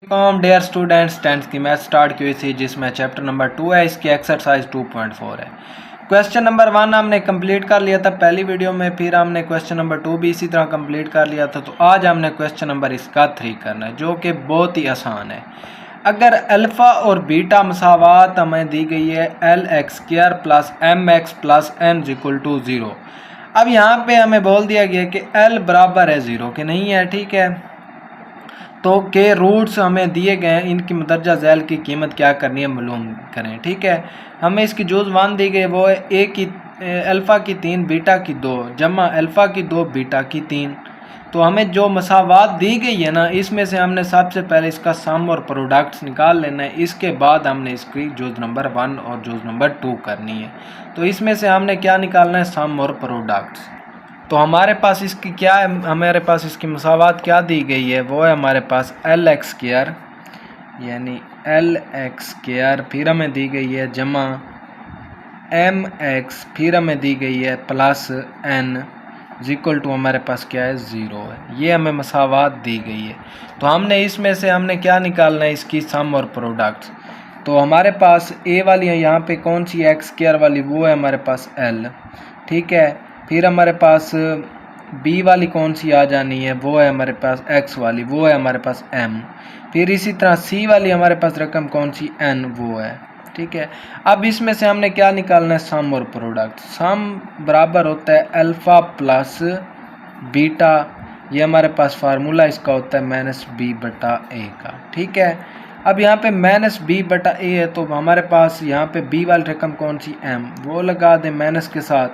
Dear students, tenth की math start की हुई थी जिसमें चैप्टर नंबर 2 है, इसकी एक्सरसाइज 2.4 है। क्वेश्चन नंबर 1 हमने कंप्लीट कर लिया था पहली वीडियो में, फिर हमने क्वेश्चन नंबर 2 भी इसी तरह कंप्लीट कर लिया था। तो आज हमने क्वेश्चन नंबर इसका 3 करना है जो कि बहुत ही आसान है। अगर अल्फ़ा और बीटा मसावात हमें दी गई है LX² plus MX plus N equal to 0। अब यहाँ पे हमें बोल दिया गया कि L बराबर है 0 के नहीं है, ठीक है। तो के रूट्स हमें दिए गए हैं, इनकी मुदर्जा झैल की कीमत क्या करनी है मालूम करें, ठीक है। हमें इसकी जुज़ वन दी गई वो है ए की अल्फ़ा की 3 बीटा की 2 जमा अल्फ़ा की 2 बीटा की 3। तो हमें जो मसावात दी गई है ना, इसमें से हमने सबसे पहले इसका सम और प्रोडक्ट्स निकाल लेना है। इसके बाद हमने इसकी जुज़ नंबर 1 और जुज़ नंबर 2 करनी है। तो इसमें से हमने क्या निकालना है, सम और प्रोडक्ट्स। तो हमारे पास इसकी क्या है, हमारे पास इसकी मसावात क्या दी गई है, वो है हमारे पास LX² यानी LX², फिर हमें दी गई है जमा MX, फिर हमें दी गई है प्लस N इक्वल टू हमारे पास क्या है 0 है। ये हमें मसावात दी गई है। तो हमने इसमें से हमने क्या निकालना है, इसकी सम और प्रोडक्ट्स। तो हमारे पास ए वाली है यहाँ पे कौन सी X² वाली, वो है हमारे पास L, ठीक है। फिर हमारे पास बी वाली कौन सी आ जानी है, वो है हमारे पास एक्स वाली, वो है हमारे पास एम। फिर इसी तरह सी वाली हमारे पास रकम कौन सी एन, वो है, ठीक है। अब इसमें से हमने क्या निकालना है, सम और प्रोडक्ट। सम बराबर होता है अल्फ़ा प्लस बीटा, ये हमारे पास फार्मूला इसका होता है -b/a का, ठीक है। अब यहाँ पे -b/a है तो हमारे पास यहाँ पे b वाली रकम कौन सी m, वो लगा दें माइनस के साथ।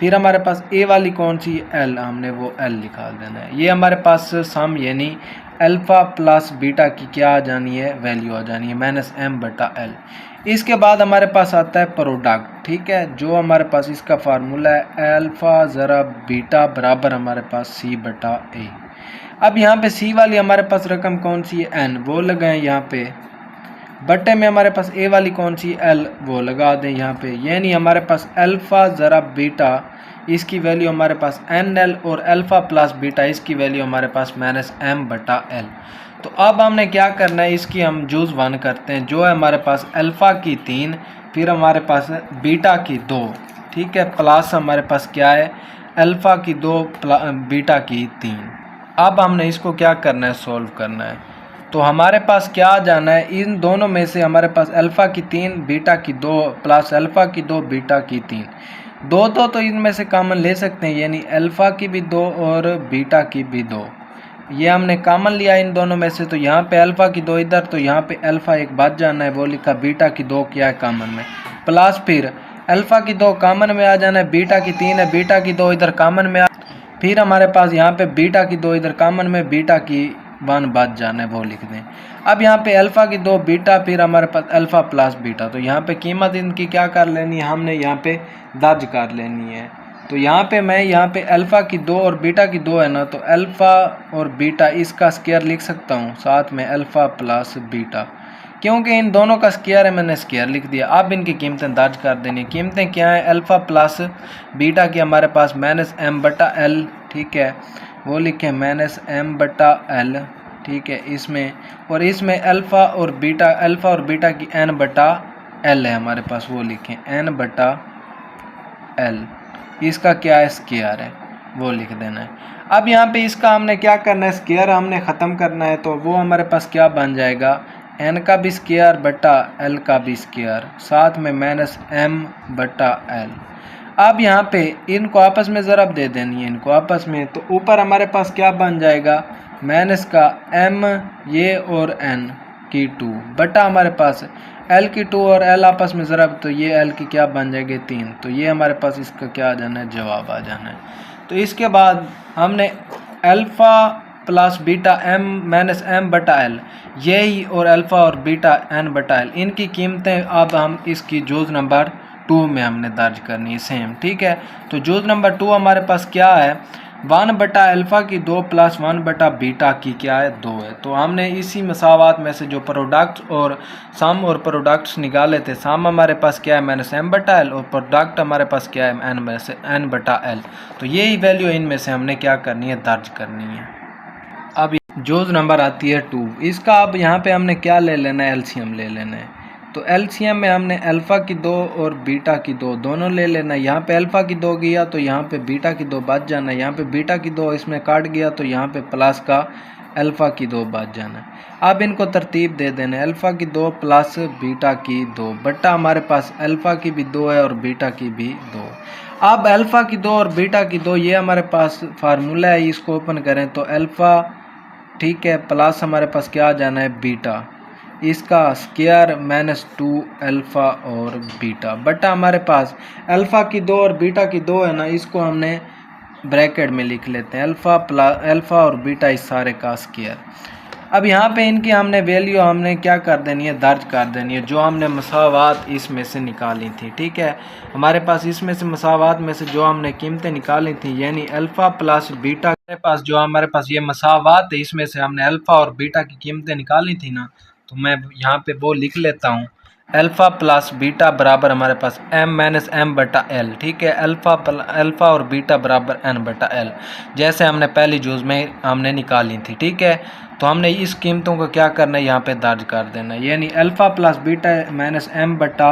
फिर हमारे पास a वाली कौन सी l, हमने वो l निकाल देना है। ये हमारे पास सम यानी अल्फ़ा प्लस बीटा की क्या आ जानी है, वैल्यू आ जानी है -m/l। इसके बाद हमारे पास आता है प्रोडक्ट, ठीक है, जो हमारे पास इसका फार्मूला है अल्फ़ा ज़रा बीटा बराबर हमारे पास c/a। अब यहाँ पे सी वाली हमारे पास रकम कौन सी है एन, वो लगाएं यहाँ पे, बट्टे में हमारे पास ए वाली कौन सी एल, वो लगा दें यहाँ पे। यानी हमारे पास अल्फ़ा ज़रा बीटा इसकी वैल्यू हमारे पास NL और अल्फ़ा प्लस बीटा इसकी वैल्यू हमारे पास -m/l। तो अब हमने क्या करना है, इसकी हम जुज़ 1 करते हैं जो है हमारे पास अल्फ़ा की 3, फिर हमारे पास बीटा की 2, ठीक है, प्लस हमारे पास क्या है अल्फ़ा की 2 बीटा की 3। अब हमने इसको क्या करना है, सोल्व करना है। तो हमारे पास क्या आ जाना है, इन दोनों में से हमारे पास अल्फ़ा की 3 बीटा की 2 प्लस अल्फ़ा की 2 बीटा की 3, दो तो इनमें से कॉमन ले सकते हैं, यानी अल्फ़ा की भी 2 और बीटा की भी 2। ये हमने कॉमन लिया इन दोनों में से, तो यहाँ पे अल्फ़ा की 2 इधर, तो यहाँ पे अल्फ़ा एक बच जाना है, वो लिखा। बीटा की 2 क्या है कॉमन में, प्लस फिर अल्फ़ा की 2 कॉमन में आ जाना है, बीटा की 3 है, बीटा की 2 इधर कॉमन में, फिर हमारे पास यहाँ पे बीटा की 2 इधर कॉमन में, बीटा की 1 बच जाना है, वो लिख दें। अब यहाँ पे अल्फ़ा की 2 बीटा, फिर हमारे पास अल्फ़ा प्लस बीटा, तो यहाँ पे कीमत इनकी क्या कर लेनी है, हमने यहाँ पे दर्ज कर लेनी है। तो यहाँ पे मैं यहाँ पे अल्फ़ा की 2 और बीटा की 2 है ना, तो अल्फ़ा और बीटा इसका स्क्वायर लिख सकता हूँ, साथ में अल्फ़ा प्लस बीटा, क्योंकि इन दोनों का स्क्वायर है, मैंने स्क्वायर लिख दिया। अब इनकी कीमतें दर्ज कर देनी। कीमतें क्या हैं, अल्फ़ा प्लस बीटा की हमारे पास -m/l, ठीक है, वो लिखें -m/l, ठीक है, इसमें और इसमें अल्फ़ा और बीटा की n/l है हमारे पास, वो लिखें n/l, इसका क्या है स्क्वायर है, वो लिख देना है। अब यहाँ पे इसका हमने क्या करना है, स्क्वायर हमने ख़त्म करना है, तो वो हमारे पास क्या बन जाएगा, n का भी स्क्वायर बटा l का भी स्क्वायर, साथ में -m/l। अब यहाँ पे इनको आपस में ज़रब दे देनी है, इनको आपस में, तो ऊपर हमारे पास क्या बन जाएगा, माइनस का m ये और n की 2 बटा हमारे पास l की 2 और l आपस में ज़रब, तो ये l की क्या बन जाएगी 3, तो ये हमारे पास इसका क्या आ जाना है, जवाब आ जाना है। तो इसके बाद हमने अल्फ़ा प्लस बीटा m/l यही और अल्फ़ा और बीटा n/l, इनकी कीमतें अब हम इसकी जुज़ नंबर 2 में हमने दर्ज करनी है सेम, ठीक है। तो जुज़ नंबर 2 हमारे पास क्या है, 1/अल्फ़ा की 2 प्लस 1/बीटा की क्या है 2 है। तो हमने इसी मसावात में से जो प्रोडक्ट और सम और प्रोडक्ट्स निकाले थे, सम हमारे पास क्या है -m/l और प्रोडक्ट हमारे पास क्या है n/l। तो यही वैल्यू इनमें से हमने क्या करनी है, दर्ज करनी है। अब जोज नंबर आती है 2। इसका अब यहाँ पे हमने क्या ले लेना है, एलसीएम ले लेना है। तो एलसीएम में हमने अल्फ़ा की 2 और बीटा की 2 दोनों ले लेना है। यहाँ पे अल्फ़ा की 2 गया तो यहाँ पे बीटा की 2 बच जाना है। यहाँ पे बीटा की 2 इसमें काट गया तो यहाँ पे प्लस का अल्फ़ा की 2 बच जाना है। अब इनको तरतीब दे देना है, अल्फ़ा की 2 प्लस बीटा की 2 बट्टा हमारे पास अल्फ़ा की भी 2 है और बीटा की भी 2। अब अल्फ़ा की 2 और बीटा की 2 ये हमारे पास फार्मूला है, इसको ओपन करें तो अल्फ़ा ठीक है प्लस हमारे पास क्या आ जाना है बीटा, इसका स्क्वायर -2 अल्फ़ा और बीटा बटा हमारे पास अल्फ़ा की 2 और बीटा की 2 है ना, इसको हमने ब्रैकेट में लिख लेते हैं अल्फ़ा और बीटा इस सारे का स्क्वायर। अब यहाँ पे इनकी हमने वैल्यू हमने क्या कर देनी है, दर्ज कर देनी है, जो हमने मसावात इसमें से निकाली थी। ठीक है, हमारे पास इसमें से मसावात में से जो हमने कीमतें निकाली थी यानी अल्फ़ा प्लस बीटा के पास जो हमारे पास ये मसावात है इसमें से हमने अल्फ़ा और बीटा की कीमतें निकाली थी ना, तो मैं यहाँ पे वो लिख लेता हूँ अल्फ़ा प्लस बीटा बराबर हमारे पास m-m/l। ठीक है, अल्फ़ा और बीटा बराबर n/l जैसे हमने पहली जूज़ में हमने निकाली थी। ठीक है, तो हमने इस कीमतों को क्या करना है यहाँ पे दर्ज कर देना है, यानी अल्फ़ा प्लस बीटा -m बटा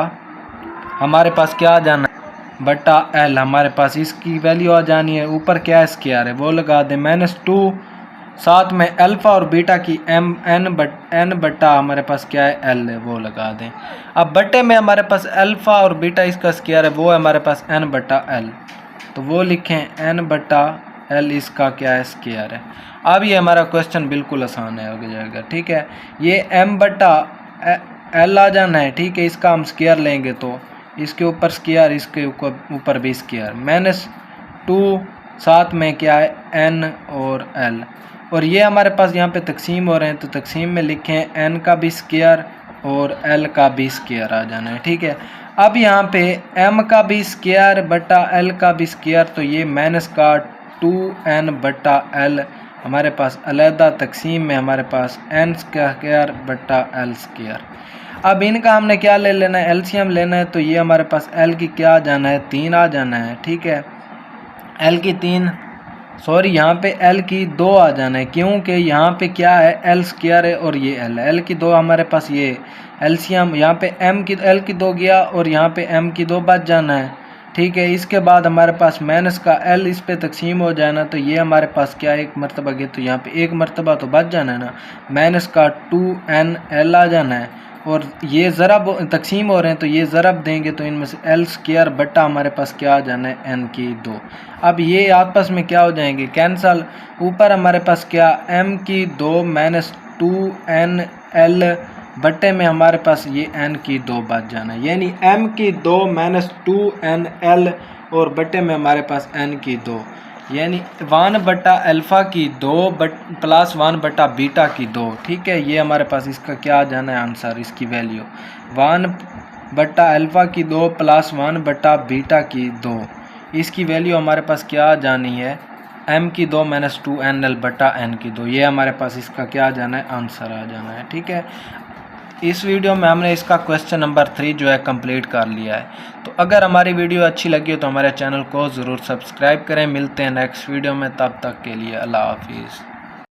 हमारे पास क्या आ जाना है बटा l, हमारे पास इसकी वैल्यू आ जानी है। ऊपर क्या है स्क्वायर है वो लगा दें, -2 साथ में अल्फ़ा और बीटा की n बटा हमारे पास क्या है l है वो लगा दें। अब बटे में हमारे पास अल्फ़ा और बीटा इसका स्क्वायर है वो है हमारे पास n/l, तो वो लिखें n/l इसका क्या है स्क्वायर है। अब ये हमारा क्वेश्चन बिल्कुल आसान है हो जाएगा। ठीक है, ये m/l आ जाना है। ठीक है, इसका हम स्क्वायर लेंगे तो इसके ऊपर स्क्वायर इसके ऊपर भी स्क्वायर, -2 साथ में क्या है n और l, और ये हमारे पास यहाँ पे तकसीम हो रहे हैं तो तकसीम में लिखें n का भी स्क्वायर और l का भी स्क्वायर आ जाना है। ठीक है, अब यहाँ पे m का भी स्क्वायर बटा l का भी स्क्वायर, तो ये -2n/l हमारे पास अलहदा तकसीम में हमारे पास n स्क्वायर बटा l स्क्वायर। अब इनका हमने क्या ले लेना है, एलसीएम लेना है, तो ये हमारे पास l की क्या आ जाना है 3 आ जाना है। ठीक है, l की 3 सॉरी यहाँ पे l की 2 आ जाना है, क्योंकि यहाँ पे क्या है l स्क्वायर है और ये l की 2 हमारे पास ये एलसीएम यहाँ पे l की 2 गया और यहाँ पे m की 2 बच जाना है। ठीक है, इसके बाद हमारे पास माइनस का l इस पे तकसीम हो जाना, तो ये हमारे पास क्या एक मरतबा गया तो यहाँ पे एक मरतबा तो बच जाना है ना, माइनस का 2nl आ जाना है, और ये ज़रब तकसीम हो रहे हैं तो ये ज़रब देंगे तो इनमें से l स्क्वायर बटा हमारे पास क्या आ जाना है n की 2। अब ये आपस में क्या हो जाएंगे कैंसल, ऊपर हमारे पास क्या m की 2 -2nl बटे में हमारे पास ये n की 2 बच जाना है, यानी m की 2 -2nl और बटे में हमारे पास n की 2, यानी 1/अल्फ़ा की 2 प्लस 1/बीटा की 2। ठीक है, ये हमारे पास इसका क्या आ जाना है आंसर, इसकी वैल्यू 1/अल्फ़ा की 2 प्लस 1/बीटा की 2, इसकी वैल्यू हमारे पास क्या आ जानी है m की 2 -2nl बटा n की 2, ये हमारे पास इसका क्या आ जाना है आंसर आ जाना है। ठीक है, इस वीडियो में हमने इसका क्वेश्चन नंबर 3 जो है कंप्लीट कर लिया है। तो अगर हमारी वीडियो अच्छी लगी हो तो हमारे चैनल को ज़रूर सब्सक्राइब करें। मिलते हैं नेक्स्ट वीडियो में, तब तक के लिए अल्लाह हाफिज़।